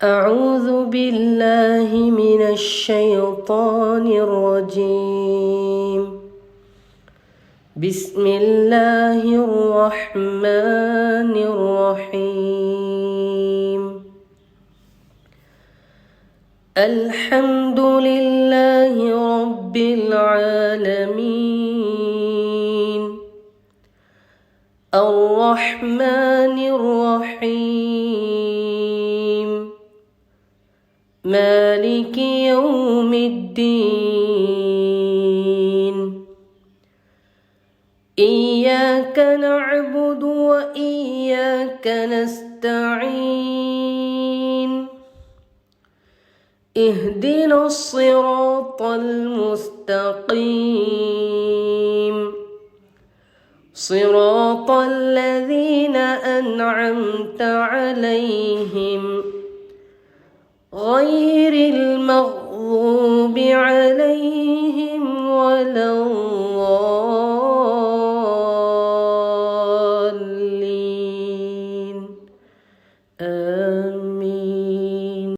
أعوذ بالله من الشيطان الرجيم. بسم الله الرحمن الرحيم. الحمد لله رب العالمين. الرحمن الرحيم. مالك يوم الدين. إياك نعبد وإياك نستعين. اهدنا الصراط المستقيم، صراط الذين أنعمت عليهم غير